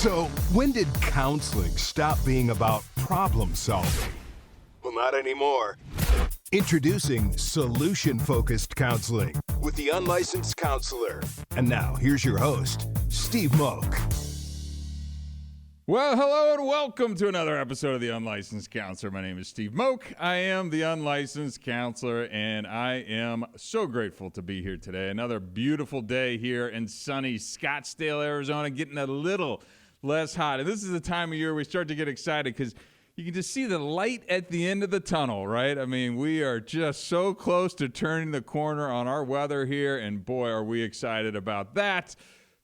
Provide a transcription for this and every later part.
So, when did counseling stop being about problem solving? Well, not anymore. Introducing solution-focused counseling with the Unlicensed Counselor. And now, here's your host, Steve Moak. Well, hello and welcome to another episode of the Unlicensed Counselor. My name is Steve Moak. I am the Unlicensed Counselor, and I am so grateful to be here today. Another beautiful day here in sunny Scottsdale, Arizona, getting a little less hot. And this is the time of year we start to get excited because you can just see the light at the end of the tunnel, right? I mean, we are just so close to turning the corner on our weather here, and boy, are we excited about that,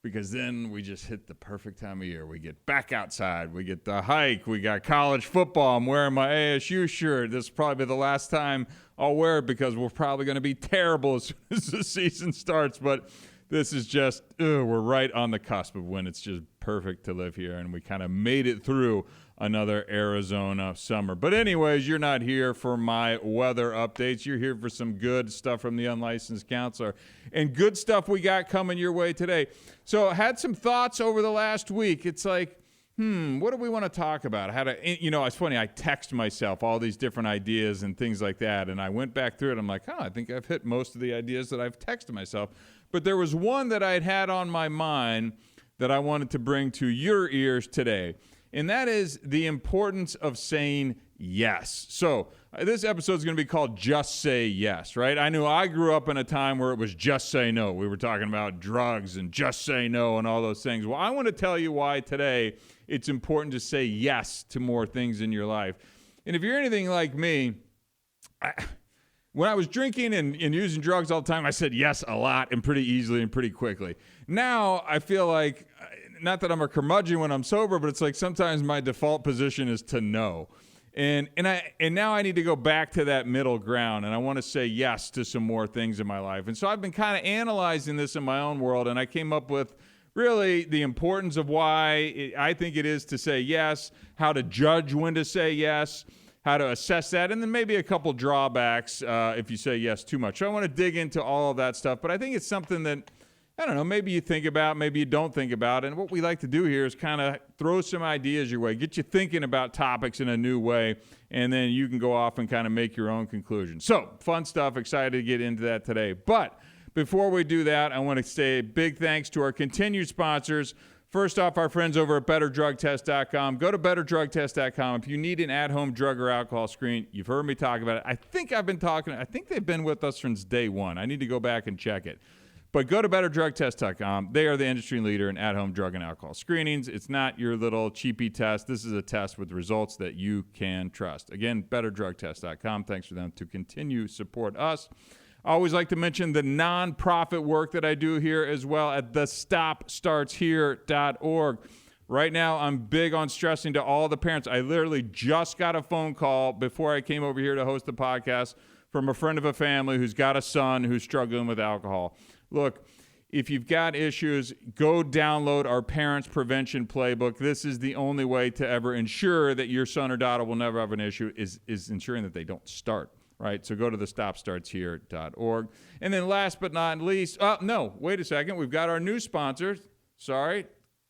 because then we just hit the perfect time of year. We get back outside, we get the hike, we got college football. I'm wearing my ASU shirt. This will probably be the last time I'll wear it because we're probably going to be terrible as soon as the season starts, but this is just, we're right on the cusp of when it's just perfect to live here, and we kind of made it through another Arizona summer. But anyways, you're not here for my weather updates. You're here for some good stuff from the Unlicensed Counselor, and good stuff we got coming your way today. So I had some thoughts over the last week. It's like, what do we want to talk about? How to, it's funny, I text myself all these different ideas and things like that, and I went back through it. I'm like, I think I've hit most of the ideas that I've texted myself. But there was one that I'd had on my mind that I wanted to bring to your ears today, and that is the importance of saying yes. So this episode is going to be called Just Say Yes, right? I knew I grew up in a time where it was just say no. We were talking about drugs and just say no and all those things. Well, I want to tell you why today it's important to say yes to more things in your life. And if you're anything like me, when I was drinking and using drugs all the time, I said yes a lot and pretty easily and pretty quickly. Now I feel like, not that I'm a curmudgeon when I'm sober, but it's like sometimes my default position is to no. And now I need to go back to that middle ground, and I want to say yes to some more things in my life. And so I've been kind of analyzing this in my own world, and I came up with really the importance of why I think it is to say yes, how to judge when to say yes, how to assess that, and then maybe a couple drawbacks if you say yes too much. So I want to dig into all of that stuff, but I think it's something that, I don't know, maybe you think about, maybe you don't think about, and what we like to do here is kind of throw some ideas your way, get you thinking about topics in a new way, and then you can go off and kind of make your own conclusions. So, fun stuff, excited to get into that today. But before we do that, I want to say big thanks to our continued sponsors. First off, our friends over at BetterDrugTest.com. Go to BetterDrugTest.com. If you need an at-home drug or alcohol screen, you've heard me talk about it. I think they've been with us since day one. I need to go back and check it. But go to BetterDrugTest.com. They are the industry leader in at-home drug and alcohol screenings. It's not your little cheapy test. This is a test with results that you can trust. Again, BetterDrugTest.com. Thanks for them to continue support us. I always like to mention the nonprofit work that I do here as well at thestopstartshere.org. Right now, I'm big on stressing to all the parents. I literally just got a phone call before I came over here to host the podcast from a friend of a family who's got a son who's struggling with alcohol. Look, if you've got issues, go download our Parents Prevention Playbook. This is the only way to ever ensure that your son or daughter will never have an issue, is ensuring that they don't start. Right, so go to thestopstartshere.org. And then last but not least, wait a second. We've got our new sponsor. Sorry,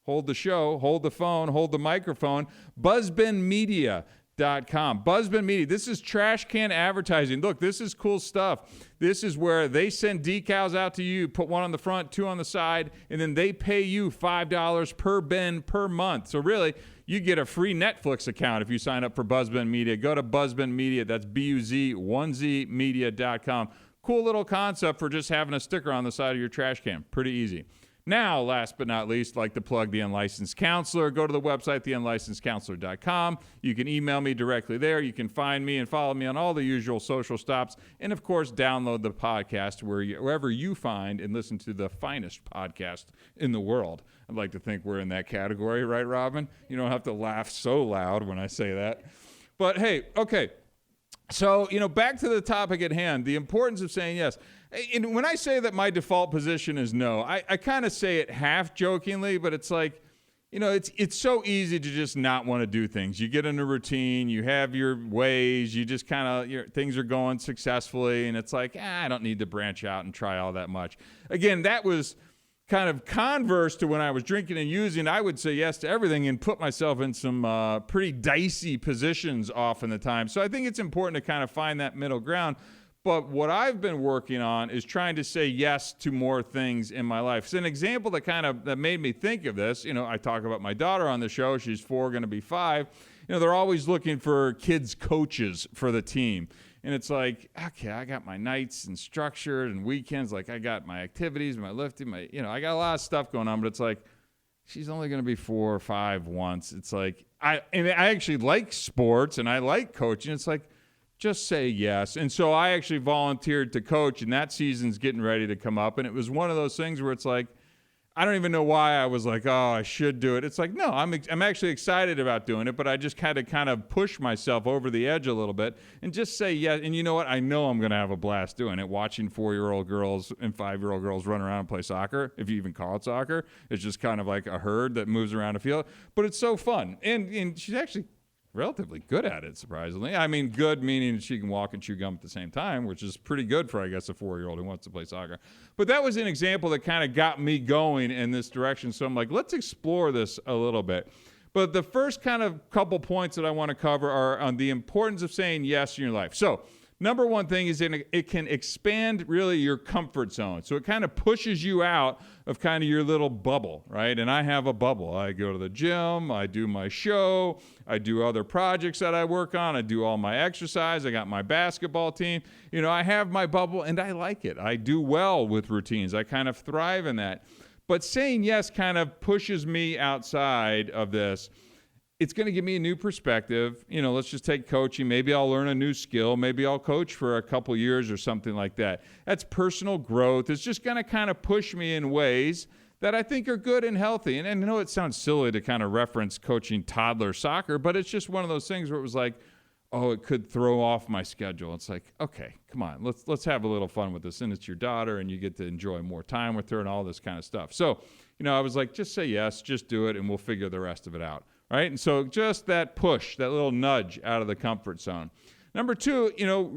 hold the show, hold the phone, hold the microphone. BuzzBinMedia.com. Buzzbin Media, this is trash can advertising. Look, this is cool stuff. This is where they send decals out to you, put one on the front, two on the side, and then they pay you $5 per bin per month. So really, you get a free Netflix account if you sign up for Buzzbin Media. Go to Buzzbin Media. That's BUZ1Z Media.com. Cool little concept for just having a sticker on the side of your trash can. Pretty easy. Now, last but not least, I'd like to plug the Unlicensed Counselor. Go to the website, theunlicensedcounselor.com. You can email me directly there. You can find me and follow me on all the usual social stops. And, of course, download the podcast wherever you find and listen to the finest podcast in the world. I'd like to think we're in that category, right, Robin? You don't have to laugh so loud when I say that. But, hey, okay. So, back to the topic at hand, the importance of saying yes. And when I say that my default position is no, I kind of say it half jokingly, but it's like, it's so easy to just not want to do things. You get in a routine, you have your ways, you just kind of, things are going successfully, and it's like, I don't need to branch out and try all that much. Again, that was kind of converse to when I was drinking and using, I would say yes to everything and put myself in some pretty dicey positions often the time. So I think it's important to kind of find that middle ground. But what I've been working on is trying to say yes to more things in my life. So an example that made me think of this, I talk about my daughter on the show. She's 4, going to be 5. They're always looking for kids coaches for the team. And it's like, okay, I got my nights and structured and weekends. Like I got my activities, my lifting, I got a lot of stuff going on, but it's like, she's only going to be 4 or 5 once. It's like, I actually like sports and I like coaching. It's like, just say yes. And so I actually volunteered to coach, and that season's getting ready to come up. And it was one of those things where it's like, I don't even know why I was like, oh, I should do it. It's like, no, I'm actually excited about doing it, but I just kind of push myself over the edge a little bit and just say yes. And you know what? I know I'm going to have a blast doing it. Watching 4-year-old girls and 5-year-old girls run around and play soccer, if you even call it soccer, it's just kind of like a herd that moves around a field. But it's so fun. And she's actually relatively good at it, surprisingly. I mean, good meaning she can walk and chew gum at the same time, which is pretty good for, I guess, a 4-year-old who wants to play soccer. But that was an example that kind of got me going in this direction. So I'm like, let's explore this a little bit. But the first kind of couple points that I want to cover are on the importance of saying yes in your life. So number one thing is it can expand really your comfort zone. So it kind of pushes you out of kind of your little bubble, right? And I have a bubble. I go to the gym, I do my show, I do other projects that I work on, I do all my exercise, I got my basketball team. I have my bubble and I like it. I do well with routines. I kind of thrive in that. But saying yes kind of pushes me outside of this. It's going to give me a new perspective. Let's just take coaching. Maybe I'll learn a new skill. Maybe I'll coach for a couple years or something like that. That's personal growth. It's just going to kind of push me in ways that I think are good and healthy. And I know it sounds silly to kind of reference coaching toddler soccer, but it's just one of those things where it was like, oh, it could throw off my schedule. It's like, okay, come on, let's have a little fun with this. And it's your daughter, and you get to enjoy more time with her and all this kind of stuff. So, I was like, just say yes, just do it, and we'll figure the rest of it out. Right? And so just that push, that little nudge out of the comfort zone. Number 2,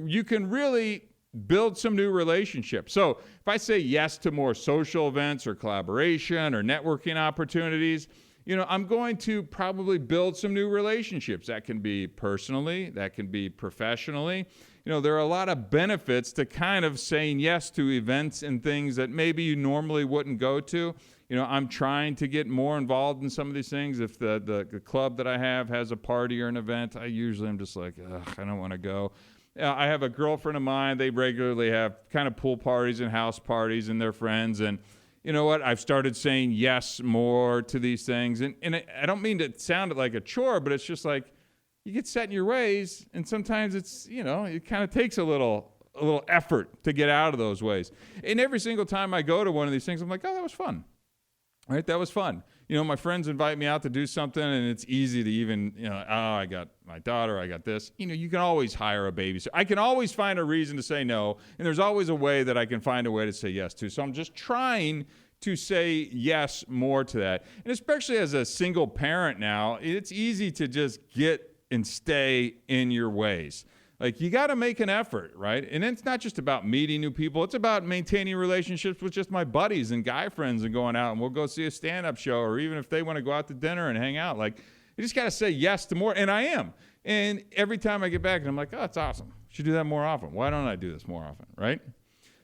you can really build some new relationships. So if I say yes to more social events or collaboration or networking opportunities, I'm going to probably build some new relationships. That can be personally, that can be professionally. There are a lot of benefits to kind of saying yes to events and things that maybe you normally wouldn't go to. I'm trying to get more involved in some of these things. If the club that I have has a party or an event, I usually am just like, I don't want to go. I have a girlfriend of mine. They regularly have kind of pool parties and house parties and their friends. And you know what? I've started saying yes more to these things. And I don't mean to sound like a chore, but it's just like you get set in your ways. And sometimes it's, it kind of takes a little effort to get out of those ways. And every single time I go to one of these things, I'm like, oh, that was fun. Right, that was fun. My friends invite me out to do something, and it's easy to even, I got my daughter, I got this. You can always hire a babysitter. I can always find a reason to say no, and there's always a way that I can find a way to say yes to. So I'm just trying to say yes more to that. And especially as a single parent now, it's easy to just get and stay in your ways. Like, you got to make an effort, right? And it's not just about meeting new people. It's about maintaining relationships with just my buddies and guy friends and going out, and we'll go see a stand-up show, or even if they want to go out to dinner and hang out. Like, you just got to say yes to more, and I am. And every time I get back, and I'm like, oh, it's awesome. Should do that more often. Why don't I do this more often, right?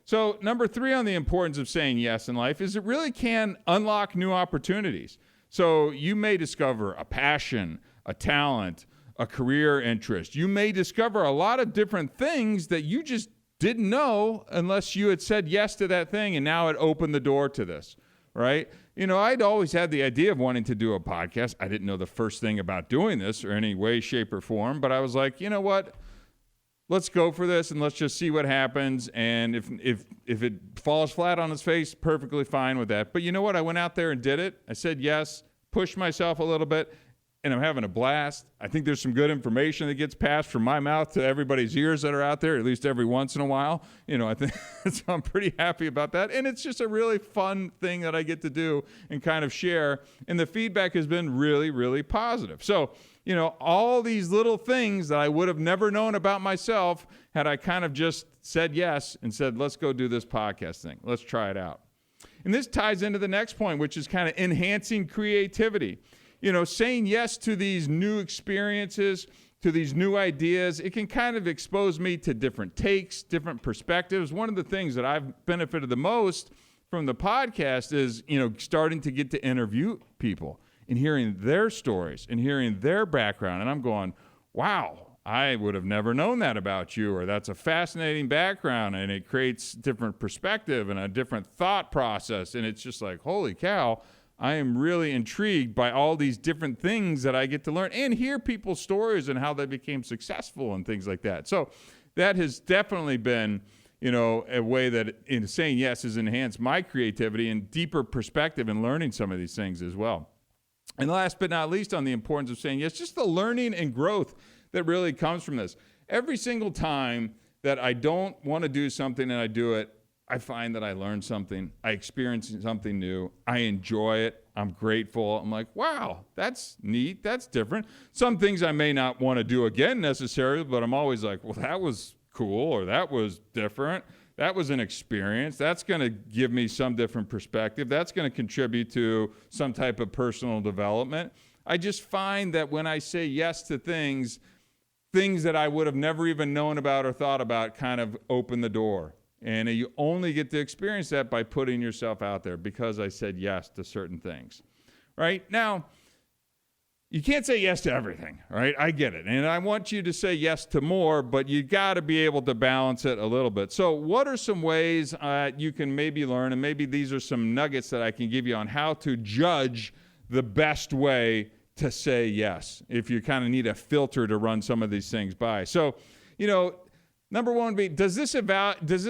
So number 3 on the importance of saying yes in life is it really can unlock new opportunities. So you may discover a passion, a talent, a career interest. You may discover a lot of different things that you just didn't know unless you had said yes to that thing, and now it opened the door to this, right? I'd always had the idea of wanting to do a podcast. I didn't know the first thing about doing this or any way, shape, or form, but I was like, you know what? Let's go for this, and let's just see what happens. And if it falls flat on its face, perfectly fine with that. But you know what? I went out there and did it. I said yes, pushed myself a little bit, and I'm having a blast. I think there's some good information that gets passed from my mouth to everybody's ears that are out there, at least every once in a while. I think so. I'm pretty happy about that. And it's just a really fun thing that I get to do and kind of share. And the feedback has been really, really positive. So, all these little things that I would have never known about myself had I kind of just said yes and said, let's go do this podcast thing. Let's try it out. And this ties into the next point, which is kind of enhancing creativity. Saying yes to these new experiences, to these new ideas, it can kind of expose me to different takes, different perspectives. One of the things that I've benefited the most from the podcast is, starting to get to interview people and hearing their stories and hearing their background. And I'm going, wow, I would have never known that about you, or that's a fascinating background, and it creates different perspective and a different thought process. And it's just like, holy cow, I am really intrigued by all these different things that I get to learn and hear people's stories and how they became successful and things like that. So that has definitely been, a way that in saying yes has enhanced my creativity and deeper perspective in learning some of these things as well. And last but not least, on the importance of saying yes, just the learning and growth that really comes from this. Every single time that I don't want to do something and I do it, I find that I learn something, I experience something new, I enjoy it, I'm grateful. I'm like, wow, that's neat, that's different. Some things I may not want to do again necessarily, but I'm always like, well, that was cool, or that was different. That was an experience. That's going to give me some different perspective. That's going to contribute to some type of personal development. I just find that when I say yes to things that I would have never even known about or thought about kind of open the door. And you only get to experience that by putting yourself out there, because I said yes to certain things. Right? Now, you can't say yes to everything, right? I get it. And I want you to say yes to more, but you got to be able to balance it a little bit. So what are some ways you can maybe learn, and maybe these are some nuggets that I can give you on how to judge the best way to say yes, if you kind of need a filter to run some of these things by. So, number one would be, does this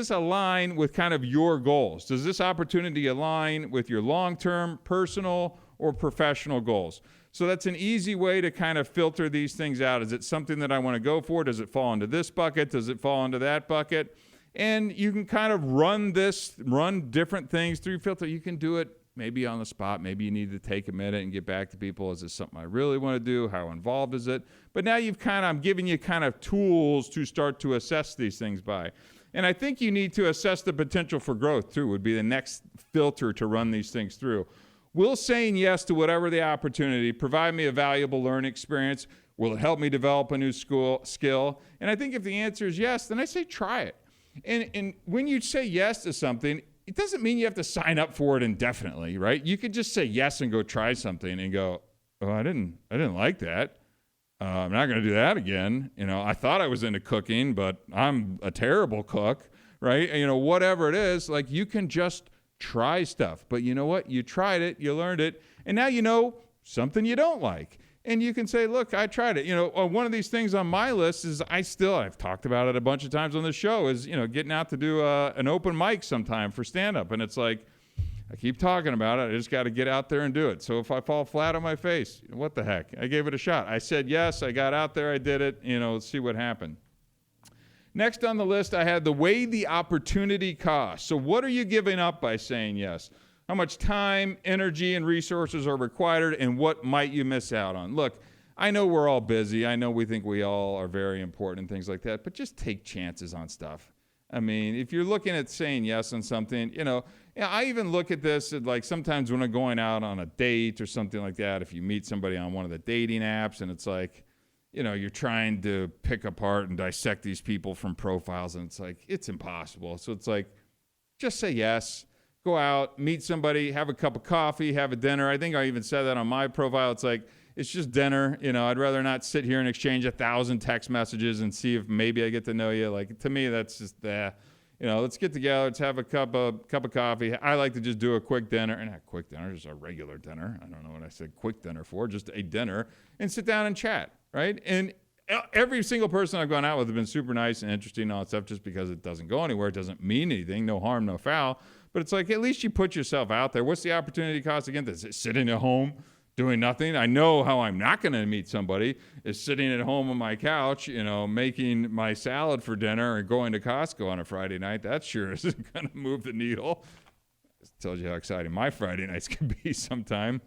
align with kind of your goals? Does this opportunity align with your long-term personal or professional goals? So that's an easy way to kind of filter these things out. Is it something that I want to go for? Does it fall into this bucket? Does it fall into that bucket? And you can kind of run different things through filter. You can do it maybe on the spot. Maybe you need to take a minute and get back to people. Is this something I really want to do? How involved is it? But now I'm giving you kind of tools to start to assess these things by. And I think you need to assess the potential for growth too, would be the next filter to run these things through. Will saying yes to whatever the opportunity provide me a valuable learning experience? Will it help me develop a new skill? And I think if the answer is yes, then I say try it. And when you say yes to something, it doesn't mean you have to sign up for it indefinitely, right? You could just say yes and go try something and go, oh, I didn't like that. I'm not going to do that again. I thought I was into cooking, but I'm a terrible cook, right? Whatever it is, like, you can just try stuff. But you know what? You tried it, you learned it, and now you know something you don't like. And you can say, look, I tried it. One of these things on my list is I've talked about it a bunch of times on the show, is, getting out to do an open mic sometime for stand-up. And it's like, I keep talking about it. I just got to get out there and do it. So if I fall flat on my face, what the heck? I gave it a shot. I said yes. I got out there. I did it. Let's see what happened. Next on the list, I had weigh the opportunity cost. So what are you giving up by saying yes? How much time, energy, and resources are required, and what might you miss out on? Look, I know we're all busy. I know we think we all are very important and things like that, but just take chances on stuff. I mean, if you're looking at saying yes on something, I even look at this at, like, sometimes when I'm going out on a date or something like that, if you meet somebody on one of the dating apps and it's like, you're trying to pick apart and dissect these people from profiles, and it's like, it's impossible. So it's like, just say yes. Go out, meet somebody, have a cup of coffee, have a dinner. I think I even said that on my profile. It's like, it's just dinner. I'd rather not sit here and exchange 1,000 text messages and see if maybe I get to know you. Like, to me, that's just, let's get together. Let's have a cup of coffee. I like to just do a quick dinner, and not quick dinner, just a regular dinner. I don't know what I said quick dinner for, just a dinner, and sit down and chat, right? And every single person I've gone out with has been super nice and interesting and all that stuff. Just because it doesn't go anywhere, it doesn't mean anything. No harm, no foul. But it's like, at least you put yourself out there. What's the opportunity cost again? Is it sitting at home doing nothing? I know how I'm not going to meet somebody is sitting at home on my couch, making my salad for dinner and going to Costco on a Friday night. That sure isn't going to move the needle. It tells you how exciting my Friday nights can be sometime.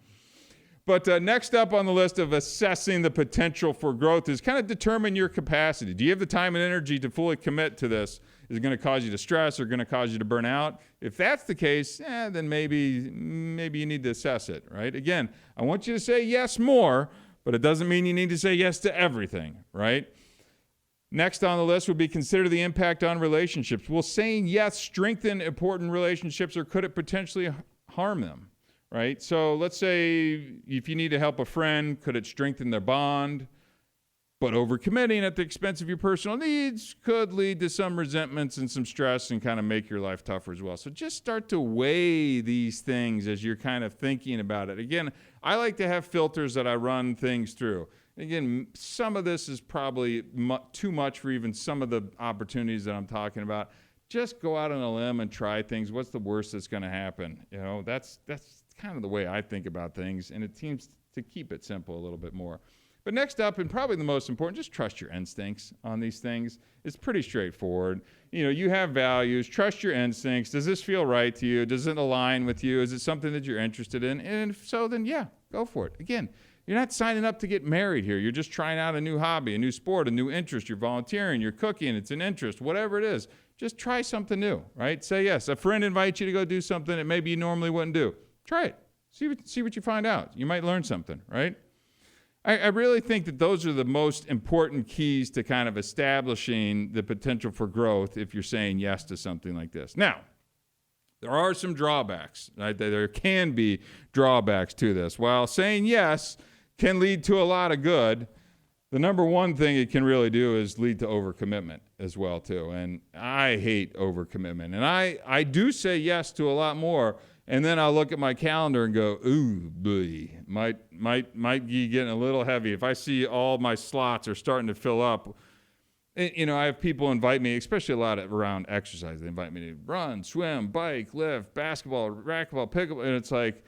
But next up on the list of assessing the potential for growth is kind of determine your capacity. Do you have the time and energy to fully commit to this? Is it going to cause you to stress or going to cause you to burn out? If that's the case, then maybe you need to assess it, right? Again, I want you to say yes more, but it doesn't mean you need to say yes to everything, right? Next on the list would be consider the impact on relationships. Will saying yes strengthen important relationships, or could it potentially harm them, right? So let's say if you need to help a friend, could it strengthen their bond? But overcommitting at the expense of your personal needs could lead to some resentments and some stress and kind of make your life tougher as well. So just start to weigh these things as you're kind of thinking about it. Again, I like to have filters that I run things through. Again, some of this is probably too much for even some of the opportunities that I'm talking about. Just go out on a limb and try things. What's the worst that's going to happen? You know, that's kind of the way I think about things, and it seems to keep it simple a little bit more. But next up, and probably the most important, just trust your instincts on these things. It's pretty straightforward. You know, you have values. Trust your instincts. Does this feel right to you? Does it align with you? Is it something that you're interested in? And if so, then yeah, go for it. Again, you're not signing up to get married here. You're just trying out a new hobby, a new sport, a new interest. You're volunteering. You're cooking. It's an interest. Whatever it is, just try something new, right? Say yes. A friend invites you to go do something that maybe you normally wouldn't do. Try it. See what you find out. You might learn something, right? I really think that those are the most important keys to kind of establishing the potential for growth if you're saying yes to something like this. Now, there are some drawbacks, right? There can be drawbacks to this. While saying yes can lead to a lot of good, the number one thing it can really do is lead to overcommitment as well, too. And I hate overcommitment. And I do say yes to a lot more. And then I'll look at my calendar and go, ooh, boy, might be getting a little heavy. If I see all my slots are starting to fill up, you know, I have people invite me, especially a lot around exercise. They invite me to run, swim, bike, lift, basketball, racquetball, pickleball. And it's like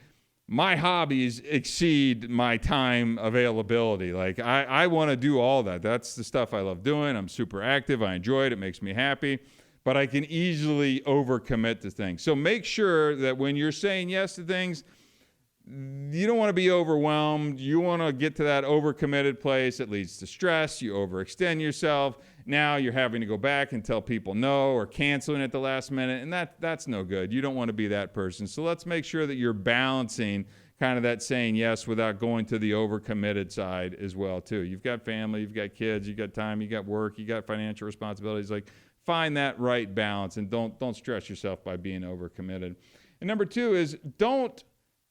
my hobbies exceed my time availability. Like I want to do all that. That's the stuff I love doing. I'm super active. I enjoy it. It makes me happy. But I can easily overcommit to things. So make sure that when you're saying yes to things, you don't want to be overwhelmed. You want to get to that overcommitted place. It leads to stress. You overextend yourself. Now you're having to go back and tell people no or canceling at the last minute, and that's no good. You don't want to be that person. So let's make sure that you're balancing kind of that saying yes without going to the overcommitted side as well, too. You've got family, you've got kids, you've got time, you got work, you got financial responsibilities. Like, find that right balance and don't stress yourself by being overcommitted. And number two is don't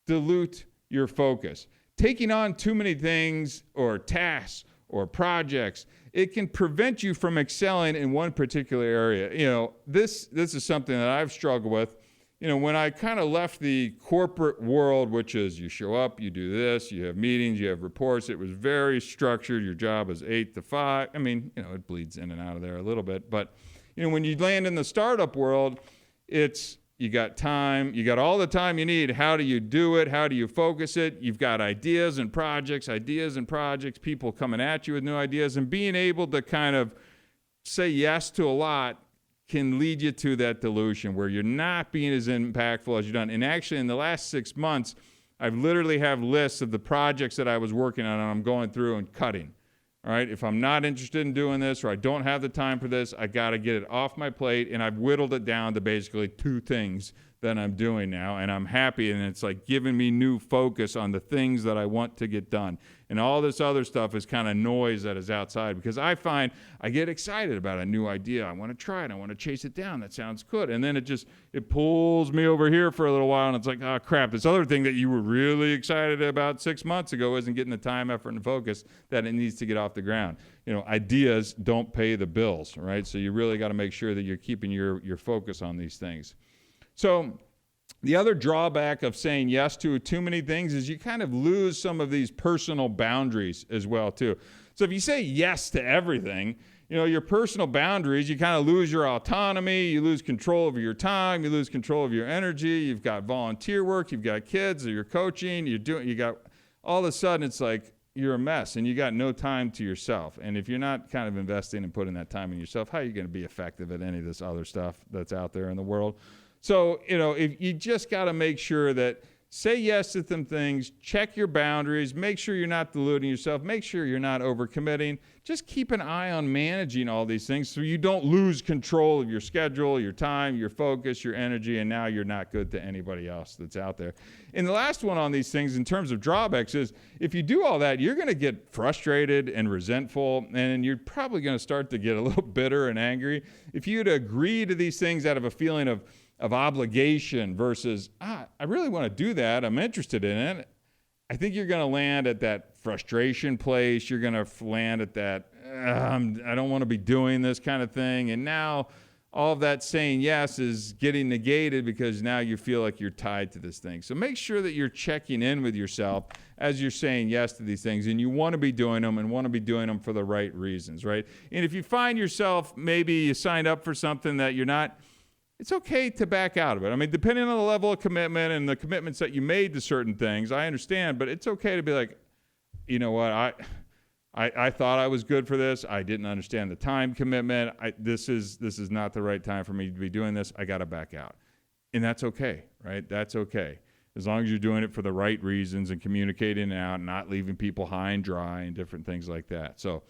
dilute your focus. Taking on too many things or tasks or projects, it can prevent you from excelling in one particular area. You know, this is something that I've struggled with. You know, when I kind of left the corporate world, which is you show up, you do this, you have meetings, you have reports. It was very structured. Your job is 8 to 5. I mean, you know, it bleeds in and out of there a little bit, but you know, when you land in the startup world, it's you got time, you got all the time you need. How do you do it? How do you focus it? You've got ideas and projects, people coming at you with new ideas, and being able to kind of say yes to a lot can lead you to that dilution where you're not being as impactful as you've done. And actually, in the last 6 months, I've literally have lists of the projects that I was working on, and I'm going through and cutting. All right, if I'm not interested in doing this or I don't have the time for this, I got to get it off my plate, and I've whittled it down to basically 2 things that I'm doing now, and I'm happy, and it's like giving me new focus on the things that I want to get done. And all this other stuff is kind of noise that is outside, because I find I get excited about a new idea. I want to try it. I want to chase it down. That sounds good. And then it pulls me over here for a little while, and it's like, oh, crap, this other thing that you were really excited about 6 months ago isn't getting the time, effort, and focus that it needs to get off the ground. You know, ideas don't pay the bills, right? So you really got to make sure that you're keeping your focus on these things. So the other drawback of saying yes to too many things is you kind of lose some of these personal boundaries as well, too. So if you say yes to everything, you know, your personal boundaries, you kind of lose your autonomy, you lose control over your time, you lose control of your energy, you've got volunteer work, you've got kids, or you're coaching, all of a sudden it's like you're a mess and you got no time to yourself. And if you're not kind of investing and putting that time in yourself, how are you going to be effective at any of this other stuff that's out there in the world? So, you know, if you just got to make sure that say yes to some things, check your boundaries, make sure you're not deluding yourself, make sure you're not overcommitting. Just keep an eye on managing all these things so you don't lose control of your schedule, your time, your focus, your energy, and now you're not good to anybody else that's out there. And the last one on these things in terms of drawbacks is if you do all that, you're going to get frustrated and resentful, and you're probably going to start to get a little bitter and angry. If you'd agree to these things out of a feeling of obligation versus, I really want to do that, I'm interested in it, I think you're going to land at that frustration place. You're going to land at that, I don't want to be doing this kind of thing. And now all of that saying yes is getting negated because now you feel like you're tied to this thing. So make sure that you're checking in with yourself as you're saying yes to these things, and you want to be doing them and want to be doing them for the right reasons, right? And if you find yourself, maybe you signed up for something that you're not, it's okay to back out of it. I mean, depending on the level of commitment and the commitments that you made to certain things, I understand, but it's okay to be like, you know what, I thought I was good for this. I didn't understand the time commitment. This is not the right time for me to be doing this. I got to back out. And that's okay, right? That's okay. As long as you're doing it for the right reasons and communicating it out, not leaving people high and dry and different things like that. So,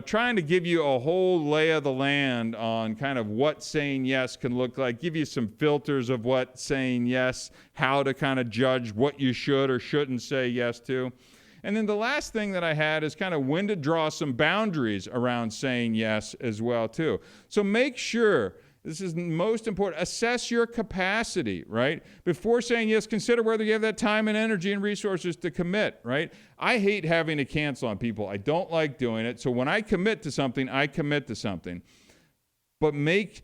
trying to give you a whole lay of the land on kind of what saying yes can look like, give you some filters of what saying yes, how to kind of judge what you should or shouldn't say yes to. And then the last thing that I had is kind of when to draw some boundaries around saying yes as well, too. So make sure, this is most important, assess your capacity, right? Before saying yes, consider whether you have that time and energy and resources to commit, right? I hate having to cancel on people. I don't like doing it. So when I commit to something, I commit to something. But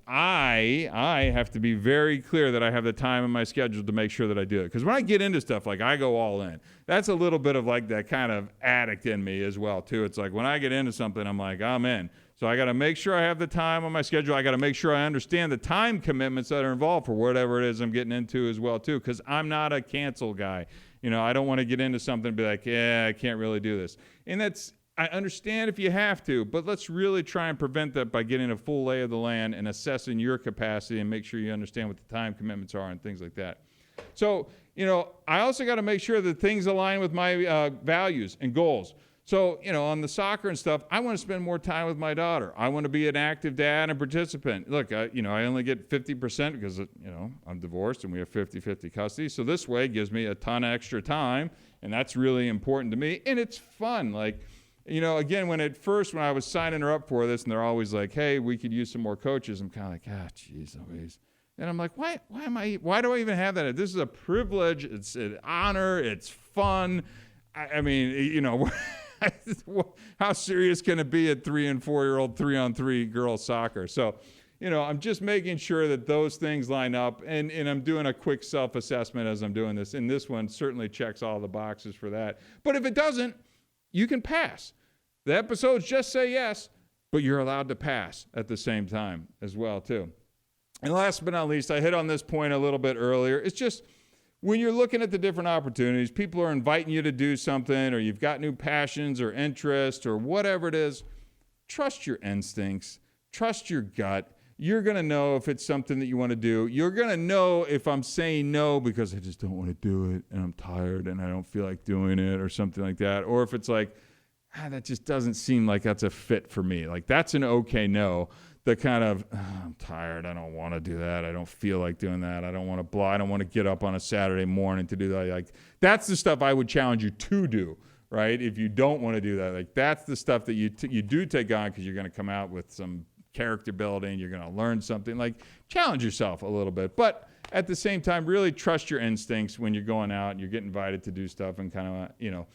I have to be very clear that I have the time in my schedule to make sure that I do it. Because when I get into stuff, like I go all in. That's a little bit of like that kind of addict in me as well, too. It's like when I get into something, I'm like, I'm in. So I got to make sure I have the time on my schedule. I got to make sure I understand the time commitments that are involved for whatever it is I'm getting into as well, too. Because I'm not a cancel guy. I don't want to get into something and be like, yeah, I can't really do this. And I understand if you have to, but let's really try and prevent that by getting a full lay of the land and assessing your capacity and make sure you understand what the time commitments are and things like that. So, I also got to make sure that things align with my values and goals. So, on the soccer and stuff, I want to spend more time with my daughter. I want to be an active dad and participant. Look, I only get 50% because, I'm divorced and we have 50-50 custody. So this way it gives me a ton of extra time, and that's really important to me. And it's fun. Like, again, when I was signing her up for this, and they're always like, hey, we could use some more coaches, I'm kind of like, geez Louise. And I'm like, why do I even have that? This is a privilege. It's an honor. It's fun. I mean, how serious can it be at 3 and 4-year-old 3-on-3 girls soccer? So, I'm just making sure that those things line up, and I'm doing a quick self-assessment as I'm doing this. And this one certainly checks all the boxes for that. But if it doesn't, you can pass. The episodes just say yes, but you're allowed to pass at the same time as well, too. And last but not least, I hit on this point a little bit earlier. It's just when you're looking at the different opportunities, people are inviting you to do something, or you've got new passions or interests or whatever it is, trust your instincts, trust your gut. You're going to know if it's something that you want to do. You're going to know if I'm saying no because I just don't want to do it and I'm tired and I don't feel like doing it or something like that. Or if it's like, that just doesn't seem like that's a fit for me. Like that's an okay no. The kind of, I'm tired, I don't want to do that, I don't feel like doing that, I don't want to get up on a Saturday morning to do that. Like that's the stuff I would challenge you to do, right? If you don't want to do that, like that's the stuff that you do take on because you're going to come out with some character building, you're going to learn something. Like challenge yourself a little bit, but at the same time, really trust your instincts when you're going out and you're getting invited to do stuff and kind of,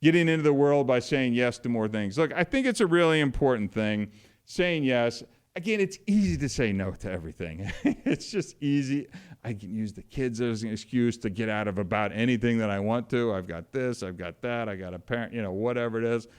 getting into the world by saying yes to more things. Look, I think it's a really important thing, saying yes. Again, it's easy to say no to everything. It's just easy. I can use the kids as an excuse to get out of about anything that I want to. I've got this, I've got that, I got a parent, whatever it is.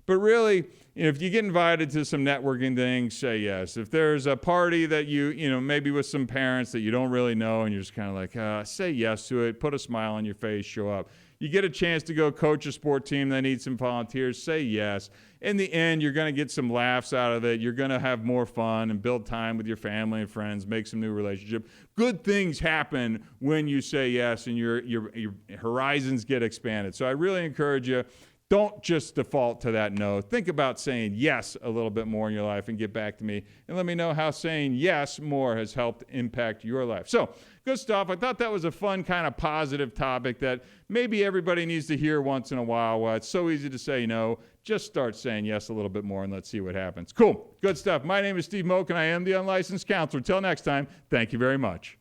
But really, if you get invited to some networking things, say yes. If there's a party that you maybe with some parents that you don't really know and you're just kind of like, say yes to it, put a smile on your face, show up. You get a chance to go coach a sport team that needs some volunteers, say yes. In the end, you're going to get some laughs out of it. You're going to have more fun and build time with your family and friends, make some new relationships. Good things happen when you say yes and your horizons get expanded. So I really encourage you, don't just default to that no. Think about saying yes a little bit more in your life and get back to me and let me know how saying yes more has helped impact your life. So, good stuff. I thought that was a fun kind of positive topic that maybe everybody needs to hear once in a while. Well, it's so easy to say no. Just start saying yes a little bit more and let's see what happens. Cool. Good stuff. My name is Steve Moak and I am the Unlicensed Counselor. Until next time, thank you very much.